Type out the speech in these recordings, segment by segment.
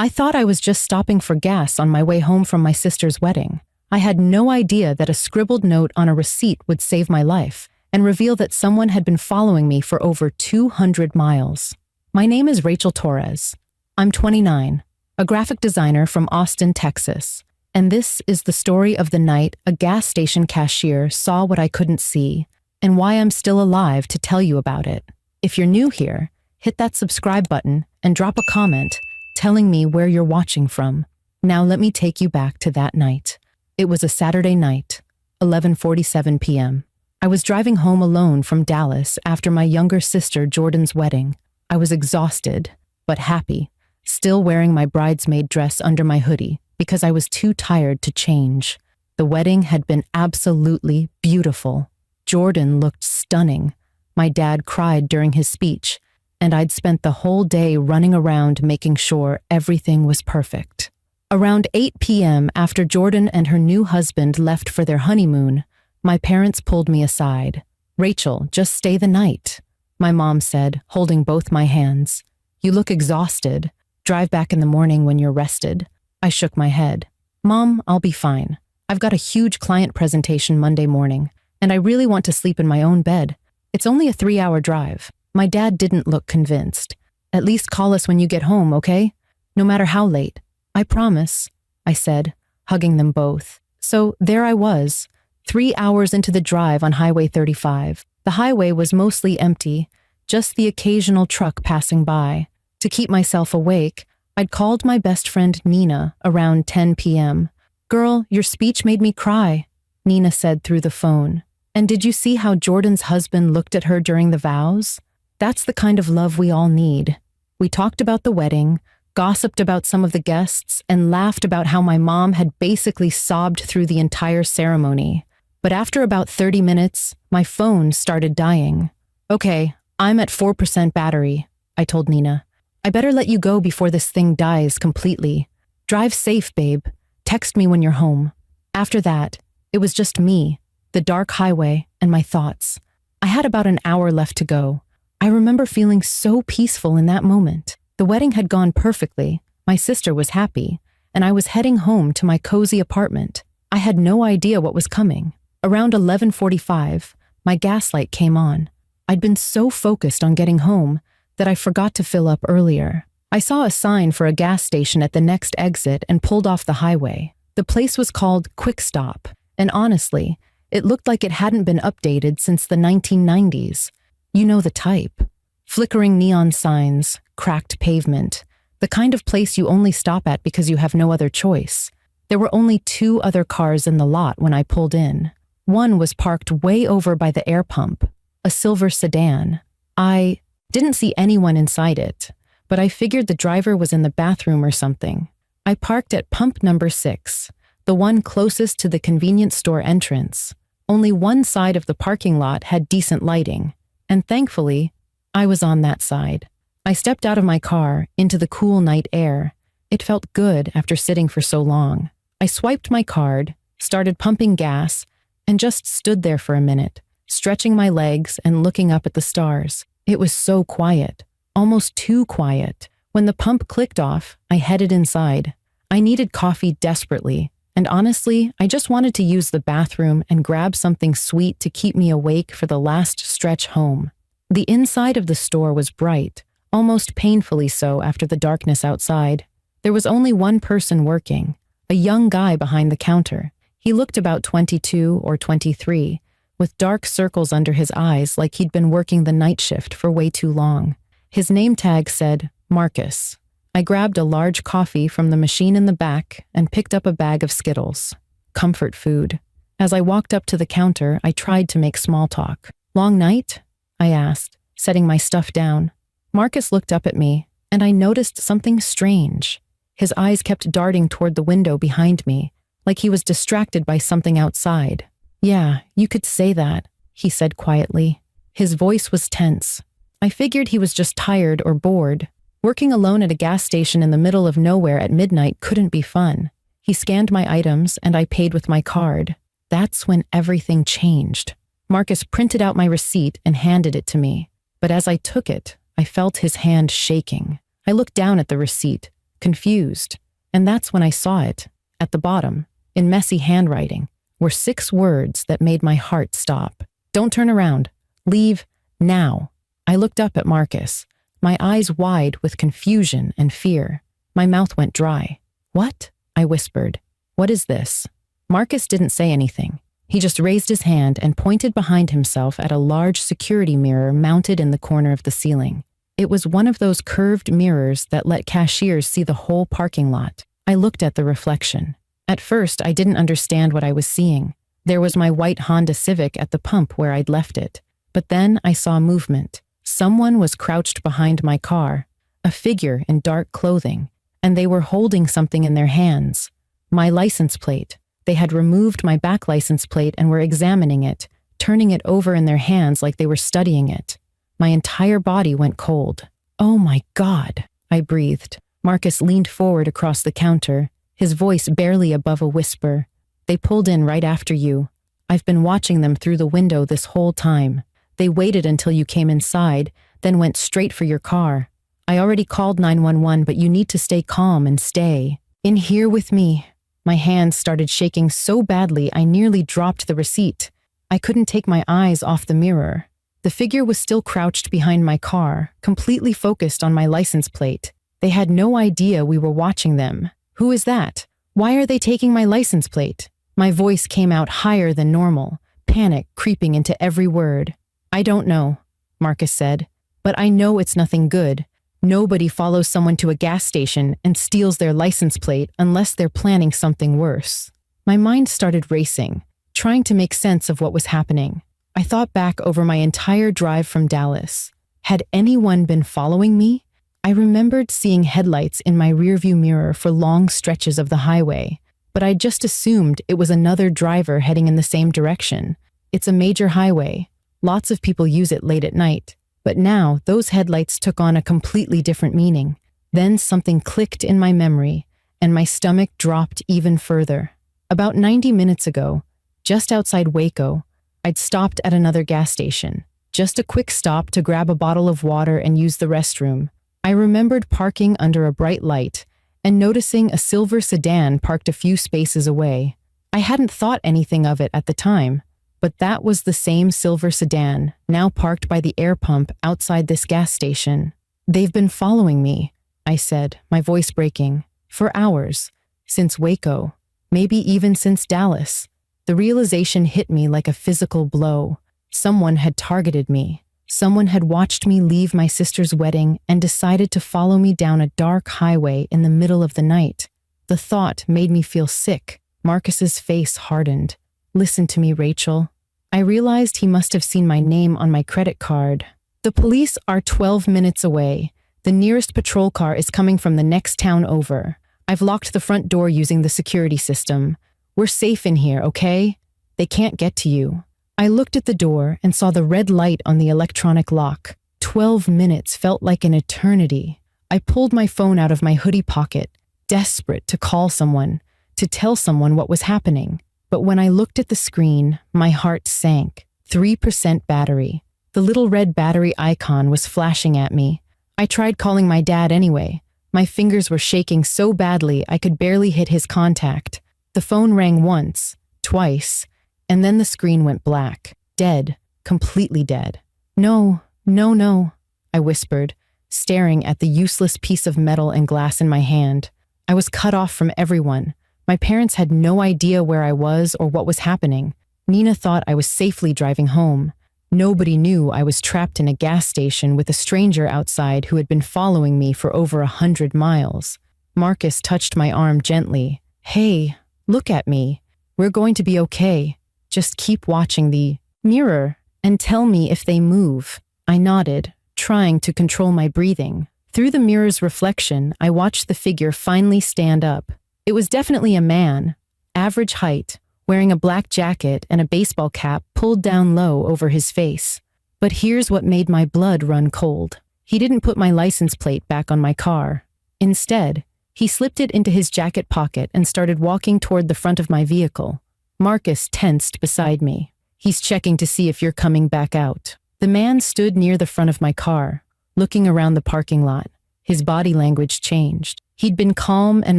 I thought I was just stopping for gas on my way home from my sister's wedding. I had no idea that a scribbled note on a receipt would save my life and reveal that someone had been following me for over 200 miles. My name is Rachel Torres. I'm 29, a graphic designer from Austin, Texas. And this is the story of the night a gas station cashier saw what I couldn't see, and why I'm still alive to tell you about it. If you're new here, hit that subscribe button and drop a comment telling me where you're watching from. Now let me take you back to that night. It was a Saturday night, 11:47 p.m. I was driving home alone from Dallas after my younger sister Jordan's wedding. I was exhausted, but happy, still wearing my bridesmaid dress under my hoodie because I was too tired to change. The wedding had been absolutely beautiful. Jordan looked stunning. My dad cried during his speech, and I'd spent the whole day running around making sure everything was perfect. Around 8 p.m., after Jordan and her new husband left for their honeymoon, my parents pulled me aside. "Rachel, just stay the night," my mom said, holding both my hands. "You look exhausted. Drive back in the morning when you're rested." I shook my head. "Mom, I'll be fine. I've got a huge client presentation Monday morning, and I really want to sleep in my own bed. It's only a 3-hour drive." My dad didn't look convinced. "At least call us when you get home, okay? No matter how late." "I promise," I said, hugging them both. So there I was, 3 hours into the drive on Highway 35. The highway was mostly empty, just the occasional truck passing by. To keep myself awake, I'd called my best friend Nina around 10 p.m. "Girl, your speech made me cry," Nina said through the phone. "And did you see how Jordan's husband looked at her during the vows? That's the kind of love we all need." We talked about the wedding, gossiped about some of the guests, and laughed about how my mom had basically sobbed through the entire ceremony. But after about 30 minutes, my phone started dying. "Okay, I'm at 4% battery," I told Nina. "I better let you go before this thing dies completely. Drive safe, babe. Text me when you're home." After that, it was just me, the dark highway, and my thoughts. I had about an hour left to go. I remember feeling so peaceful in that moment. The wedding had gone perfectly, my sister was happy, and I was heading home to my cozy apartment. I had no idea what was coming. Around 11:45, my gas light came on. I'd been so focused on getting home that I forgot to fill up earlier. I saw a sign for a gas station at the next exit and pulled off the highway. The place was called Quick Stop, and honestly, it looked like it hadn't been updated since the 1990s. You know the type. Flickering neon signs, cracked pavement, the kind of place you only stop at because you have no other choice. There were only 2 other cars in the lot when I pulled in. One was parked way over by the air pump, a silver sedan. I didn't see anyone inside it, but I figured the driver was in the bathroom or something. I parked at pump number 6, the one closest to the convenience store entrance. Only one side of the parking lot had decent lighting, and thankfully, I was on that side. I stepped out of my car into the cool night air. It felt good after sitting for so long. I swiped my card, started pumping gas, and just stood there for a minute, stretching my legs and looking up at the stars. It was so quiet, almost too quiet. When the pump clicked off, I headed inside. I needed coffee desperately, and honestly, I just wanted to use the bathroom and grab something sweet to keep me awake for the last stretch home. The inside of the store was bright, almost painfully so after the darkness outside. There was only one person working, a young guy behind the counter. He looked about 22 or 23, with dark circles under his eyes like he'd been working the night shift for way too long. His name tag said, Marcus. I grabbed a large coffee from the machine in the back and picked up a bag of Skittles. Comfort food. As I walked up to the counter, I tried to make small talk. "Long night?" I asked, setting my stuff down. Marcus looked up at me, and I noticed something strange. His eyes kept darting toward the window behind me, like he was distracted by something outside. "Yeah, you could say that," he said quietly. His voice was tense. I figured he was just tired or bored. Working alone at a gas station in the middle of nowhere at midnight couldn't be fun. He scanned my items, and I paid with my card. That's when everything changed. Marcus printed out my receipt and handed it to me. But as I took it, I felt his hand shaking. I looked down at the receipt. confused. And that's when I saw it. At the bottom, in messy handwriting, were 6 words that made my heart stop. Don't turn around. Leave now. I looked up at Marcus, my eyes wide with confusion and fear. My mouth went dry. What? I whispered. What is this? Marcus didn't say anything. He just raised his hand and pointed behind himself at a large security mirror mounted in the corner of the ceiling. It was one of those curved mirrors that let cashiers see the whole parking lot. I looked at the reflection. At first, I didn't understand what I was seeing. There was my white Honda Civic at the pump where I'd left it. But then I saw movement. Someone was crouched behind my car, a figure in dark clothing, and they were holding something in their hands. My license plate. They had removed my back license plate and were examining it, turning it over in their hands like they were studying it. My entire body went cold. Oh my God, I breathed. Marcus leaned forward across the counter, his voice barely above a whisper. They pulled in right after you. I've been watching them through the window this whole time. They waited until you came inside, then went straight for your car. I already called 911, but you need to stay calm and stay in here with me. My hands started shaking so badly I nearly dropped the receipt. I couldn't take my eyes off the mirror. The figure was still crouched behind my car, completely focused on my license plate. They had no idea we were watching them. Who is that? Why are they taking my license plate? My voice came out higher than normal, panic creeping into every word. I don't know, Marcus said, but I know it's nothing good. Nobody follows someone to a gas station and steals their license plate unless they're planning something worse. My mind started racing, trying to make sense of what was happening. I thought back over my entire drive from Dallas. Had anyone been following me? I remembered seeing headlights in my rearview mirror for long stretches of the highway, but I just assumed it was another driver heading in the same direction. It's a major highway. Lots of people use it late at night. But now, those headlights took on a completely different meaning. Then something clicked in my memory, and my stomach dropped even further. About 90 minutes ago, just outside Waco, I'd stopped at another gas station. Just a quick stop to grab a bottle of water and use the restroom. I remembered parking under a bright light and noticing a silver sedan parked a few spaces away. I hadn't thought anything of it at the time. But that was the same silver sedan, now parked by the air pump outside this gas station. They've been following me, I said, my voice breaking, for hours, since Waco, maybe even since Dallas. The realization hit me like a physical blow. Someone had targeted me. Someone had watched me leave my sister's wedding and decided to follow me down a dark highway in the middle of the night. The thought made me feel sick. Marcus's face hardened. Listen to me, Rachel. I realized he must have seen my name on my credit card. The police are 12 minutes away. The nearest patrol car is coming from the next town over. I've locked the front door using the security system. We're safe in here, okay? They can't get to you. I looked at the door and saw the red light on the electronic lock. 12 minutes felt like an eternity. I pulled my phone out of my hoodie pocket, desperate to call someone, to tell someone what was happening. But when I looked at the screen, my heart sank. 3% battery. The little red battery icon was flashing at me. I tried calling my dad anyway. My fingers were shaking so badly I could barely hit his contact. The phone rang once, twice, and then the screen went black. Dead. Completely dead. No, no, no, I whispered, staring at the useless piece of metal and glass in my hand. I was cut off from everyone. My parents had no idea where I was or what was happening. Nina thought I was safely driving home. Nobody knew I was trapped in a gas station with a stranger outside who had been following me for over 100 miles. Marcus touched my arm gently. Hey, look at me. We're going to be okay. Just keep watching the mirror and tell me if they move. I nodded, trying to control my breathing. Through the mirror's reflection, I watched the figure finally stand up. It was definitely a man, average height, wearing a black jacket and a baseball cap pulled down low over his face. But here's what made my blood run cold. He didn't put my license plate back on my car. Instead, he slipped it into his jacket pocket and started walking toward the front of my vehicle. Marcus tensed beside me. He's checking to see if you're coming back out. The man stood near the front of my car, looking around the parking lot. His body language changed. He'd been calm and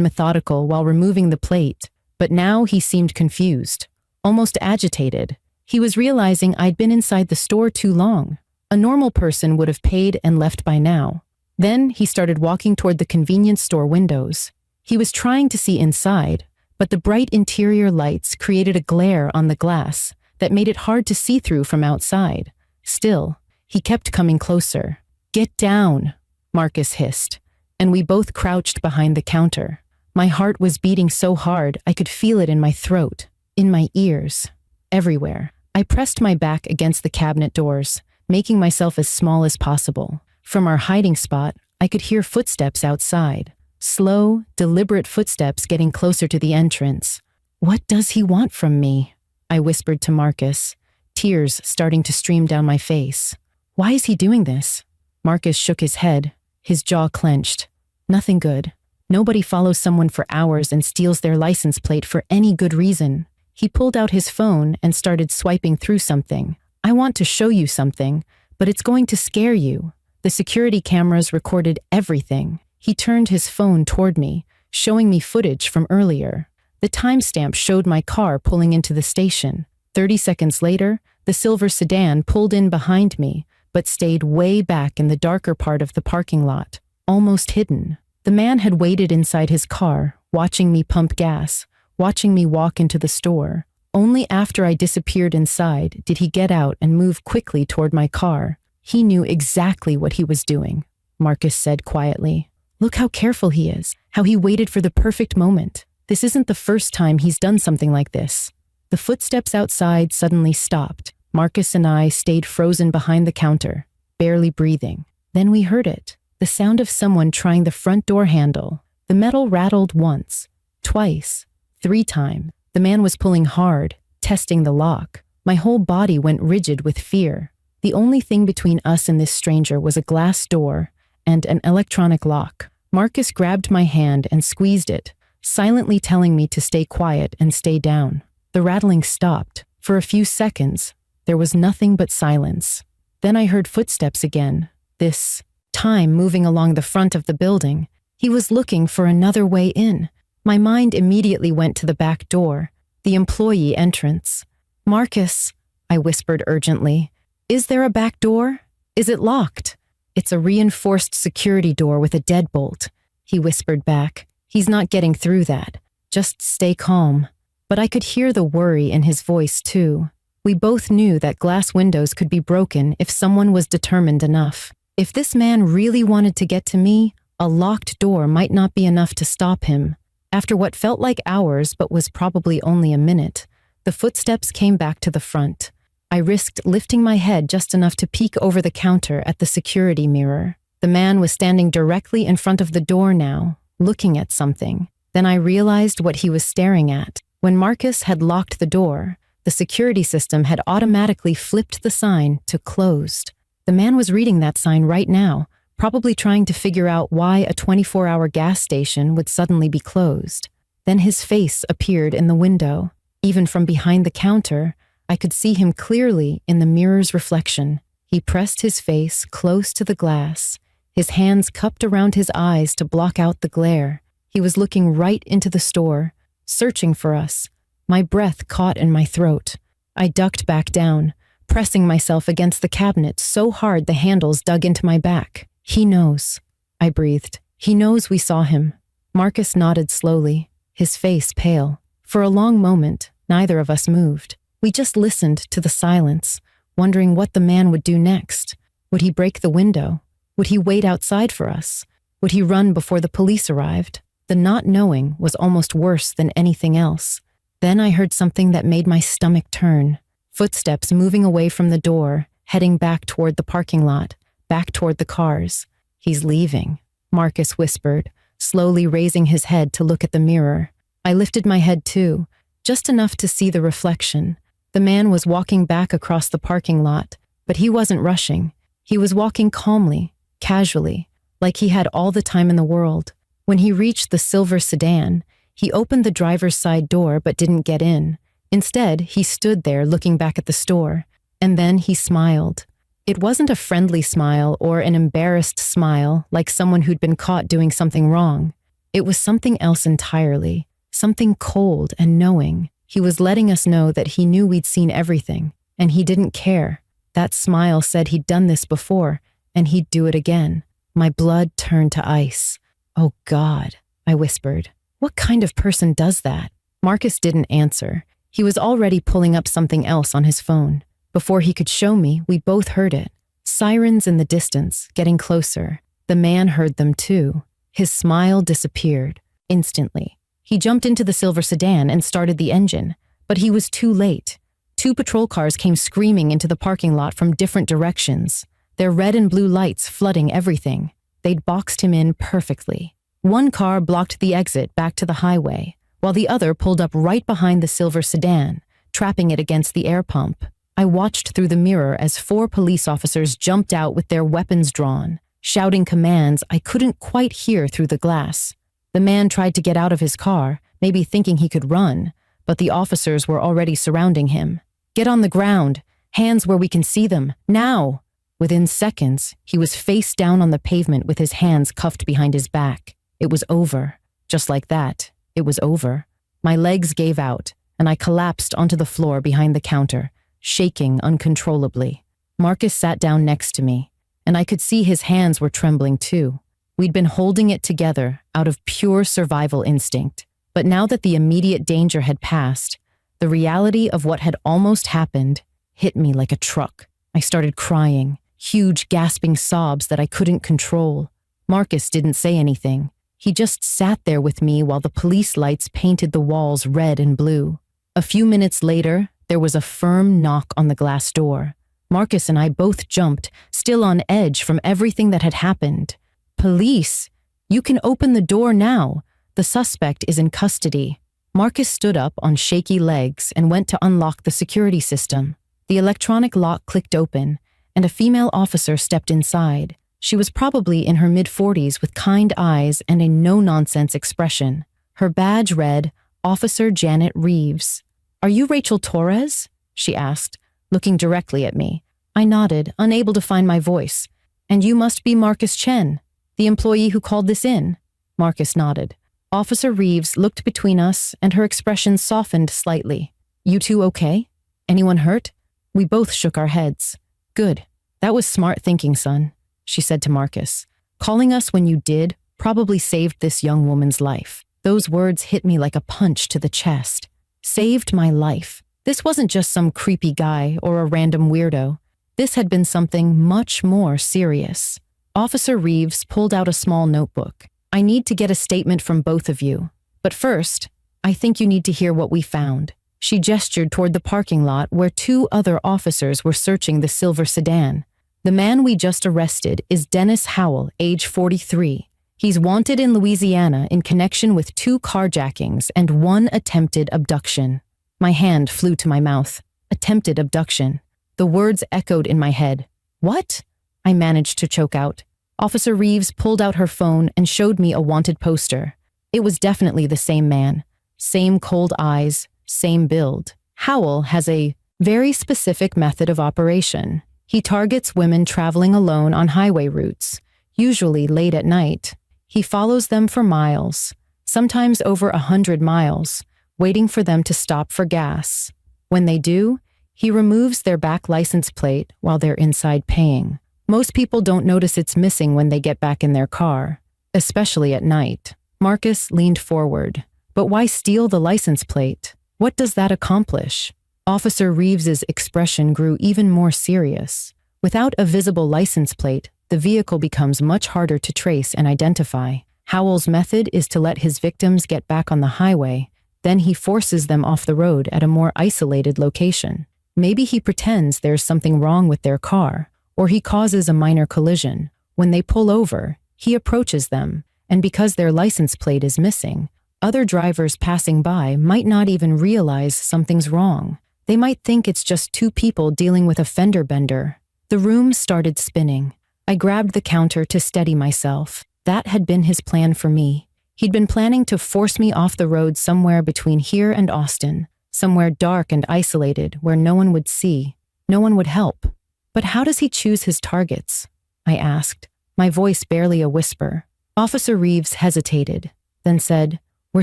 methodical while removing the plate, but now he seemed confused, almost agitated. He was realizing I'd been inside the store too long. A normal person would have paid and left by now. Then he started walking toward the convenience store windows. He was trying to see inside, but the bright interior lights created a glare on the glass that made it hard to see through from outside. Still, he kept coming closer. "Get down," Marcus hissed, and we both crouched behind the counter. My heart was beating so hard I could feel it in my throat, in my ears, everywhere. I pressed my back against the cabinet doors, making myself as small as possible. From our hiding spot, I could hear footsteps outside. Slow, deliberate footsteps getting closer to the entrance. "What does he want from me?" I whispered to Marcus, tears starting to stream down my face. "Why is he doing this?" Marcus shook his head, his jaw clenched. "Nothing good. Nobody follows someone for hours and steals their license plate for any good reason." He pulled out his phone and started swiping through something. "I want to show you something, but it's going to scare you." The security cameras recorded everything. He turned his phone toward me, showing me footage from earlier. The timestamp showed my car pulling into the station. 30 seconds later, the silver sedan pulled in behind me, but stayed way back in the darker part of the parking lot, almost hidden. The man had waited inside his car, watching me pump gas, watching me walk into the store. Only after I disappeared inside did he get out and move quickly toward my car. "He knew exactly what he was doing," Marcus said quietly. "Look how careful he is, how he waited for the perfect moment. This isn't the first time he's done something like this." The footsteps outside suddenly stopped. Marcus and I stayed frozen behind the counter, barely breathing. Then we heard it, the sound of someone trying the front door handle. The metal rattled once, twice, 3 times. The man was pulling hard, testing the lock. My whole body went rigid with fear. The only thing between us and this stranger was a glass door and an electronic lock. Marcus grabbed my hand and squeezed it, silently telling me to stay quiet and stay down. The rattling stopped. For a few seconds, there was nothing but silence. Then I heard footsteps again, this time moving along the front of the building. He was looking for another way in. My mind immediately went to the back door, the employee entrance. "Marcus," I whispered urgently, "is there a back door? Is it locked?" "It's a reinforced security door with a deadbolt," he whispered back. "He's not getting through that. Just stay calm." But I could hear the worry in his voice too. We both knew that glass windows could be broken if someone was determined enough. If this man really wanted to get to me, a locked door might not be enough to stop him. After what felt like hours but was probably only a minute, the footsteps came back to the front. I risked lifting my head just enough to peek over the counter at the security mirror. The man was standing directly in front of the door now, looking at something. Then I realized what he was staring at. When Marcus had locked the door, the security system had automatically flipped the sign to closed. The man was reading that sign right now, probably trying to figure out why a 24-hour gas station would suddenly be closed. Then his face appeared in the window. Even from behind the counter, I could see him clearly in the mirror's reflection. He pressed his face close to the glass, his hands cupped around his eyes to block out the glare. He was looking right into the store, searching for us. My breath caught in my throat. I ducked back down, pressing myself against the cabinet so hard the handles dug into my back. "He knows," I breathed. "He knows we saw him." Marcus nodded slowly, his face pale. For a long moment, neither of us moved. We just listened to the silence, wondering what the man would do next. Would he break the window? Would he wait outside for us? Would he run before the police arrived? The not knowing was almost worse than anything else. Then I heard something that made my stomach turn. Footsteps moving away from the door, heading back toward the parking lot, back toward the cars. "He's leaving," Marcus whispered, slowly raising his head to look at the mirror. I lifted my head too, just enough to see the reflection. The man was walking back across the parking lot, but he wasn't rushing. He was walking calmly, casually, like he had all the time in the world. When he reached the silver sedan, he opened the driver's side door but didn't get in. Instead, he stood there looking back at the store, and then he smiled. It wasn't a friendly smile or an embarrassed smile like someone who'd been caught doing something wrong. It was something else entirely, something cold and knowing. He was letting us know that he knew we'd seen everything, and he didn't care. That smile said he'd done this before, and he'd do it again. My blood turned to ice. "Oh God," I whispered. "What kind of person does that?" Marcus didn't answer. He was already pulling up something else on his phone. Before he could show me, we both heard it. Sirens in the distance, getting closer. The man heard them too. His smile disappeared instantly. He jumped into the silver sedan and started the engine, but he was too late. 2 patrol cars came screaming into the parking lot from different directions, their red and blue lights flooding everything. They'd boxed him in perfectly. One car blocked the exit back to the highway, while the other pulled up right behind the silver sedan, trapping it against the air pump. I watched through the mirror as 4 police officers jumped out with their weapons drawn, shouting commands I couldn't quite hear through the glass. The man tried to get out of his car, maybe thinking he could run, but the officers were already surrounding him. "Get on the ground, hands where we can see them, now!" Within seconds, he was face down on the pavement with his hands cuffed behind his back. It was over. Just like that, it was over. My legs gave out, and I collapsed onto the floor behind the counter, shaking uncontrollably. Marcus sat down next to me, and I could see his hands were trembling too. We'd been holding it together out of pure survival instinct, but now that the immediate danger had passed, the reality of what had almost happened hit me like a truck. I started crying, huge gasping sobs that I couldn't control. Marcus didn't say anything. He just sat there with me while the police lights painted the walls red and blue. A few minutes later, there was a firm knock on the glass door. Marcus and I both jumped, still on edge from everything that had happened. "Police! You can open the door now. The suspect is in custody." Marcus stood up on shaky legs and went to unlock the security system. The electronic lock clicked open, and a female officer stepped inside. She was probably in her mid-40s with kind eyes and a no-nonsense expression. Her badge read, Officer Janet Reeves. "Are you Rachel Torres?" she asked, looking directly at me. I nodded, unable to find my voice. "And you must be Marcus Chen, the employee who called this in?" Marcus nodded. Officer Reeves looked between us, and her expression softened slightly. "You two okay? Anyone hurt?" We both shook our heads. "Good. That was smart thinking, son," she said to Marcus. "Calling us when you did probably saved this young woman's life." Those words hit me like a punch to the chest. Saved my life. This wasn't just some creepy guy or a random weirdo. This had been something much more serious. Officer Reeves pulled out a small notebook. "I need to get a statement from both of you. But first, I think you need to hear what we found." She gestured toward the parking lot where 2 other officers were searching the silver sedan. "The man we just arrested is Dennis Howell, age 43. He's wanted in Louisiana in connection with 2 carjackings and 1 attempted abduction." My hand flew to my mouth. Attempted abduction. The words echoed in my head. "What?" I managed to choke out. Officer Reeves pulled out her phone and showed me a wanted poster. It was definitely the same man. Same cold eyes, same build. Howell has a very specific method of operation. He targets women traveling alone on highway routes, usually late at night. He follows them for miles, sometimes over 100 miles, waiting for them to stop for gas. When they do, he removes their back license plate while they're inside paying. Most people don't notice it's missing when they get back in their car, especially at night. Marcus leaned forward. "But why steal the license plate? What does that accomplish?" Officer Reeves's expression grew even more serious. Without a visible license plate, the vehicle becomes much harder to trace and identify. Howell's method is to let his victims get back on the highway, then he forces them off the road at a more isolated location. Maybe he pretends there's something wrong with their car, or he causes a minor collision. When they pull over, he approaches them, and because their license plate is missing, other drivers passing by might not even realize something's wrong. They might think it's just 2 people dealing with a fender bender. The room started spinning. I grabbed the counter to steady myself. That had been his plan for me. He'd been planning to force me off the road somewhere between here and Austin, somewhere dark and isolated where no one would see, no one would help. But how does he choose his targets? I asked, my voice barely a whisper. Officer Reeves hesitated. then said, "We're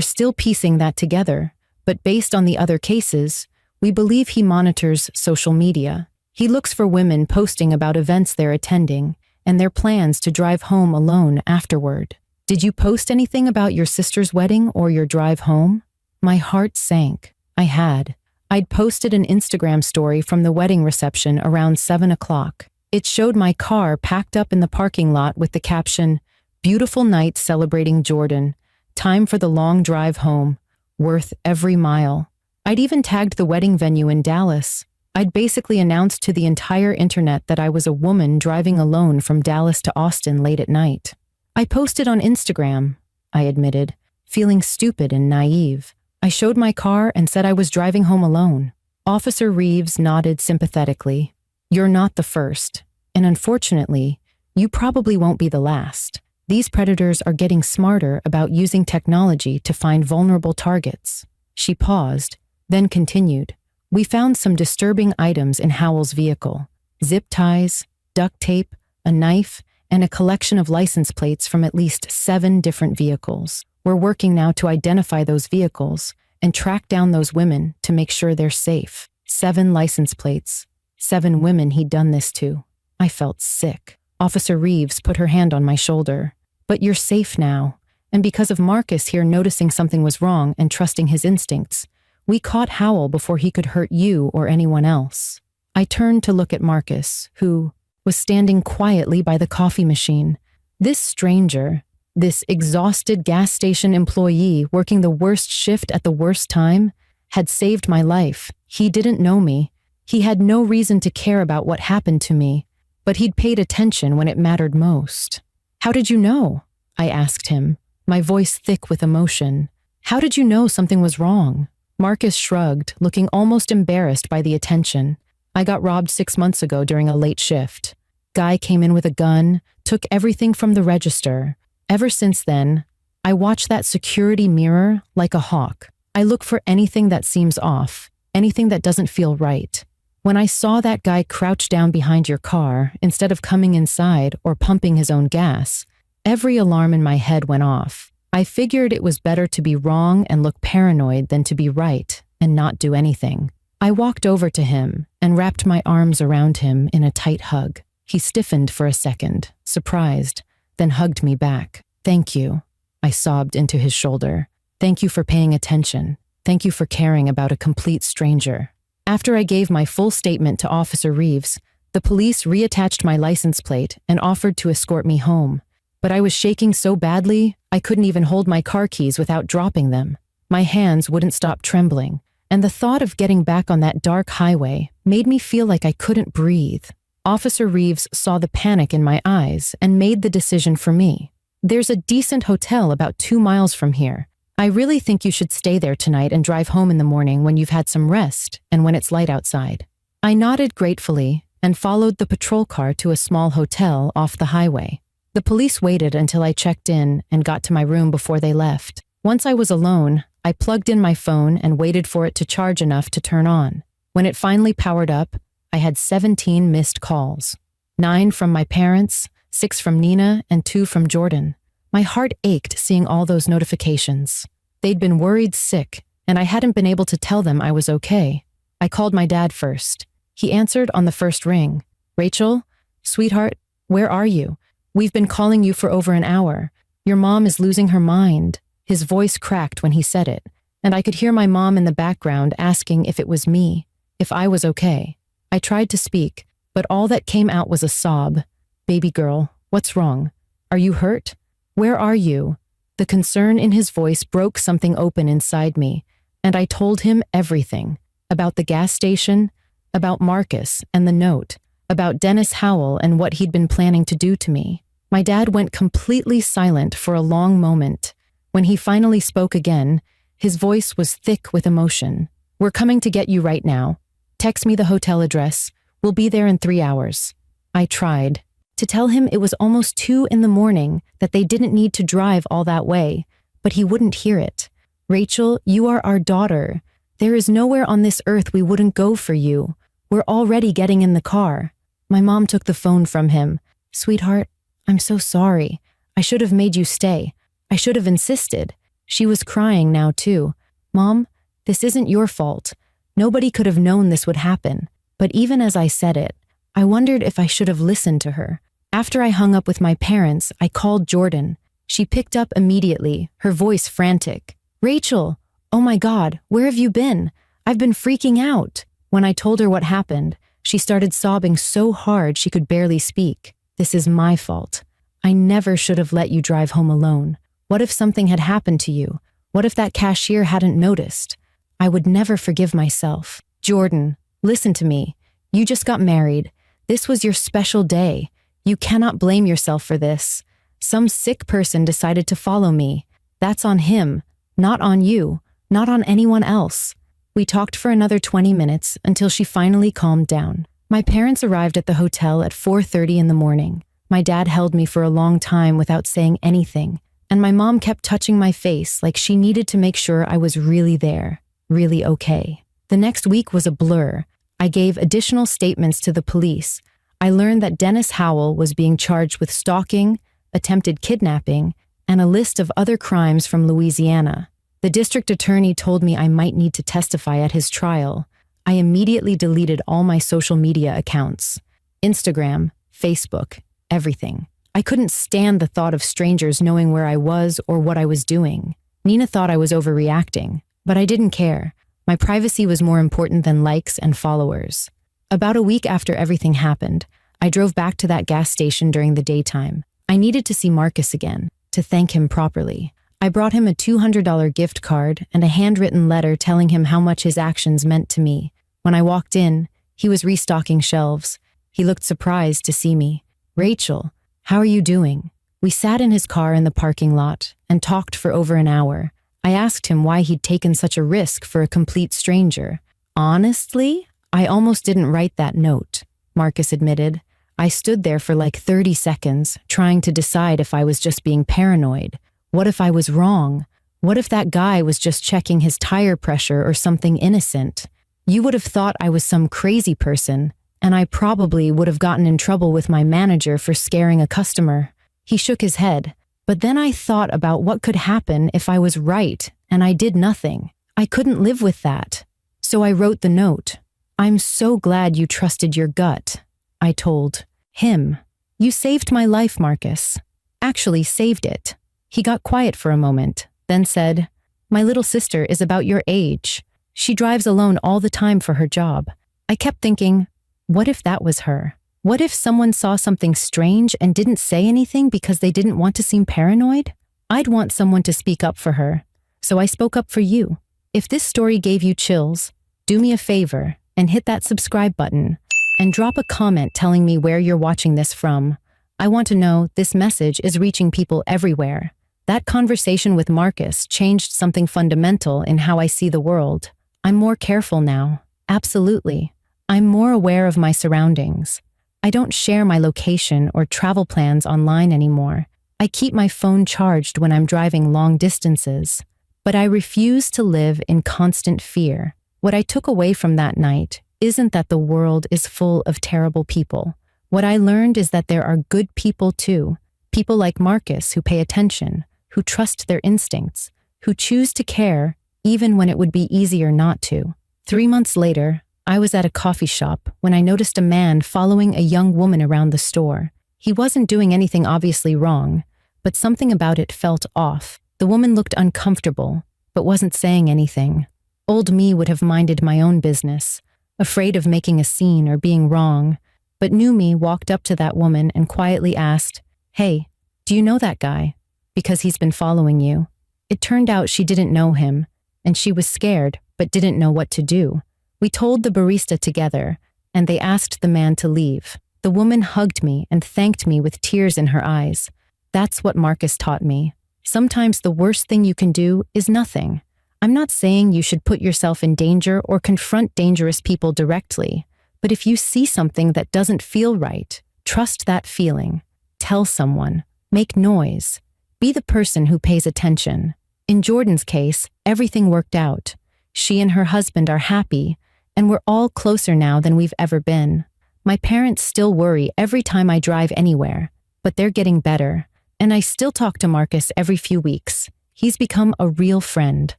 still piecing that together, but based on the other cases, we believe he monitors social media. He looks for women posting about events they're attending and their plans to drive home alone afterward. Did you post anything about your sister's wedding or your drive home?" My heart sank. I had. I'd posted an Instagram story from the wedding reception around 7 o'clock. It showed my car packed up in the parking lot with the caption, "Beautiful night celebrating Jordan. Time for the long drive home. Worth every mile." I'd even tagged the wedding venue in Dallas. I'd basically announced to the entire internet that I was a woman driving alone from Dallas to Austin late at night. I posted on Instagram, I admitted, feeling stupid and naive. I showed my car and said I was driving home alone. Officer Reeves nodded sympathetically. "You're not the first, and unfortunately, you probably won't be the last. These predators are getting smarter about using technology to find vulnerable targets." She paused, then continued. "We found some disturbing items in Howell's vehicle: zip ties, duct tape, a knife, and a collection of license plates from at least 7 different vehicles. We're working now to identify those vehicles and track down those women to make sure they're safe." 7 license plates. 7 women he'd done this to. I felt sick. Officer Reeves put her hand on my shoulder. "But you're safe now. And because of Marcus here noticing something was wrong and trusting his instincts, we caught Howell before he could hurt you or anyone else." I turned to look at Marcus, who was standing quietly by the coffee machine. This stranger, this exhausted gas station employee working the worst shift at the worst time, had saved my life. He didn't know me. He had no reason to care about what happened to me, but he'd paid attention when it mattered most. "How did you know?" I asked him, my voice thick with emotion. "How did you know something was wrong?" Marcus shrugged, looking almost embarrassed by the attention. "I got robbed 6 months ago during a late shift. Guy came in with a gun, took everything from the register. Ever since then, I watch that security mirror like a hawk. I look for anything that seems off, anything that doesn't feel right. When I saw that guy crouch down behind your car instead of coming inside or pumping his own gas, every alarm in my head went off. I figured it was better to be wrong and look paranoid than to be right and not do anything." I walked over to him and wrapped my arms around him in a tight hug. He stiffened for a second, surprised, then hugged me back. "Thank you," I sobbed into his shoulder. "Thank you for paying attention. Thank you for caring about a complete stranger." After I gave my full statement to Officer Reeves, the police reattached my license plate and offered to escort me home. But I was shaking so badly, I couldn't even hold my car keys without dropping them. My hands wouldn't stop trembling, and the thought of getting back on that dark highway made me feel like I couldn't breathe. Officer Reeves saw the panic in my eyes and made the decision for me. "There's a decent hotel about 2 miles from here. I really think you should stay there tonight and drive home in the morning when you've had some rest and when it's light outside." I nodded gratefully and followed the patrol car to a small hotel off the highway. The police waited until I checked in and got to my room before they left. Once I was alone, I plugged in my phone and waited for it to charge enough to turn on. When it finally powered up, I had 17 missed calls. 9 from my parents, 6 from Nina, and 2 from Jordan. My heart ached seeing all those notifications. They'd been worried sick, and I hadn't been able to tell them I was okay. I called my dad first. He answered on the first ring. "Rachel, sweetheart, where are you? We've been calling you for over an hour. Your mom is losing her mind." His voice cracked when he said it, and I could hear my mom in the background asking if it was me, if I was okay. I tried to speak, but all that came out was a sob. "Baby girl, what's wrong? Are you hurt? Where are you?" The concern in his voice broke something open inside me, and I told him everything. About the gas station, about Marcus and the note, about Dennis Howell and what he'd been planning to do to me. My dad went completely silent for a long moment. When he finally spoke again, his voice was thick with emotion. "We're coming to get you right now. Text me the hotel address. We'll be there in 3 hours." I tried to tell him it was almost 2 in the morning, that they didn't need to drive all that way, but he wouldn't hear it. "Rachel, you are our daughter. There is nowhere on this earth we wouldn't go for you. We're already getting in the car." My mom took the phone from him. "Sweetheart, I'm so sorry. I should have made you stay. I should have insisted. She was crying now too. "Mom, this isn't your fault. Nobody could have known this would happen." But even as I said it, I wondered if I should have listened to her. After I hung up with my parents, I called Jordan. She picked up immediately, her voice frantic. "Rachel, oh my God, where have you been? I've been freaking out." When I told her what happened, she started sobbing so hard she could barely speak. "This is my fault. I never should have let you drive home alone. What if something had happened to you? What if that cashier hadn't noticed? I would never forgive myself." "Jordan, listen to me. You just got married. This was your special day. You cannot blame yourself for this. Some sick person decided to follow me. That's on him, not on you, not on anyone else." We talked for another 20 minutes until she finally calmed down. My parents arrived at the hotel at 4:30 in the morning. My dad held me for a long time without saying anything, and my mom kept touching my face like she needed to make sure I was really there, really okay. The next week was a blur. I gave additional statements to the police. I learned that Dennis Howell was being charged with stalking, attempted kidnapping, and a list of other crimes from Louisiana. The district attorney told me I might need to testify at his trial. I immediately deleted all my social media accounts. Instagram, Facebook, everything. I couldn't stand the thought of strangers knowing where I was or what I was doing. Nina thought I was overreacting, but I didn't care. My privacy was more important than likes and followers. About a week after everything happened, I drove back to that gas station during the daytime. I needed to see Marcus again, to thank him properly. I brought him a $200 gift card and a handwritten letter telling him how much his actions meant to me. When I walked in, he was restocking shelves. He looked surprised to see me. "Rachel, how are you doing?" We sat in his car in the parking lot and talked for over an hour. I asked him why he'd taken such a risk for a complete stranger. "Honestly, I almost didn't write that note," Marcus admitted. "I stood there for like 30 seconds, trying to decide if I was just being paranoid. What if I was wrong? What if that guy was just checking his tire pressure or something innocent? You would have thought I was some crazy person, and I probably would have gotten in trouble with my manager for scaring a customer." He shook his head. "But then I thought about what could happen if I was right and I did nothing. I couldn't live with that. So I wrote the note. I'm so glad you trusted your gut," I told him. "You saved my life, Marcus. Actually saved it." He got quiet for a moment, then said, "My little sister is about your age. She drives alone all the time for her job." I kept thinking, what if that was her? What if someone saw something strange and didn't say anything because they didn't want to seem paranoid? I'd want someone to speak up for her. So I spoke up for you. If this story gave you chills, do me a favor and hit that subscribe button and drop a comment telling me where you're watching this from. I want to know this message is reaching people everywhere. That conversation with Marcus changed something fundamental in how I see the world. I'm more careful now. Absolutely. I'm more aware of my surroundings. I don't share my location or travel plans online anymore. I keep my phone charged when I'm driving long distances. But I refuse to live in constant fear. What I took away from that night isn't that the world is full of terrible people. What I learned is that there are good people too. People like Marcus who pay attention, who trust their instincts, who choose to care even when it would be easier not to. 3 months later, I was at a coffee shop when I noticed a man following a young woman around the store. He wasn't doing anything obviously wrong, but something about it felt off. The woman looked uncomfortable, but wasn't saying anything. Old me would have minded my own business, afraid of making a scene or being wrong, but new me walked up to that woman and quietly asked, "Hey, do you know that guy? Because he's been following you." It turned out she didn't know him, and she was scared but didn't know what to do. We told the barista together, and they asked the man to leave. The woman hugged me and thanked me with tears in her eyes. That's what Marcus taught me. Sometimes the worst thing you can do is nothing. I'm not saying you should put yourself in danger or confront dangerous people directly, but if you see something that doesn't feel right, trust that feeling. Tell someone. Make noise. Be the person who pays attention. In Jordan's case, everything worked out. She and her husband are happy, and we're all closer now than we've ever been. My parents still worry every time I drive anywhere, but they're getting better, and I still talk to Marcus every few weeks. He's become a real friend.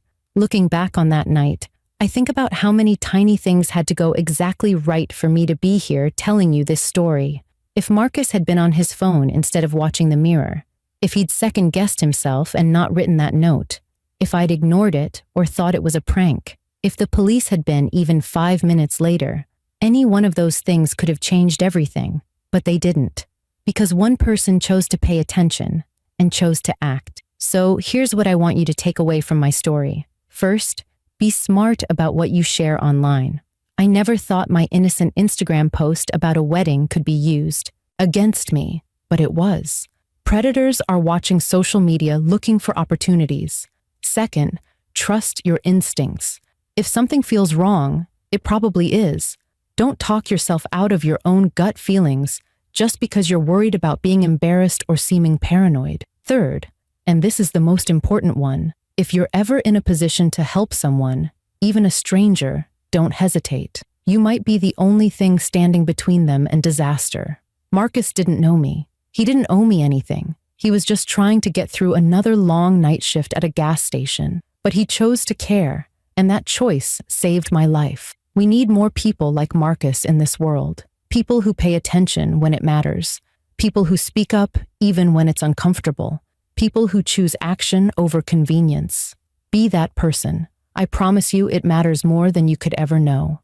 Looking back on that night, I think about how many tiny things had to go exactly right for me to be here telling you this story. If Marcus had been on his phone instead of watching the mirror, if he'd second-guessed himself and not written that note, if I'd ignored it or thought it was a prank, if the police had been even 5 minutes later, any one of those things could have changed everything, but they didn't. Because one person chose to pay attention and chose to act. So here's what I want you to take away from my story. First, be smart about what you share online. I never thought my innocent Instagram post about a wedding could be used against me, but it was. Predators are watching social media looking for opportunities. Second, trust your instincts. If something feels wrong, it probably is. Don't talk yourself out of your own gut feelings just because you're worried about being embarrassed or seeming paranoid. Third, and this is the most important one, if you're ever in a position to help someone, even a stranger, don't hesitate. You might be the only thing standing between them and disaster. Marcus didn't know me. He didn't owe me anything. He was just trying to get through another long night shift at a gas station. But he chose to care, and that choice saved my life. We need more people like Marcus in this world. People who pay attention when it matters. People who speak up even when it's uncomfortable. People who choose action over convenience. Be that person. I promise you it matters more than you could ever know.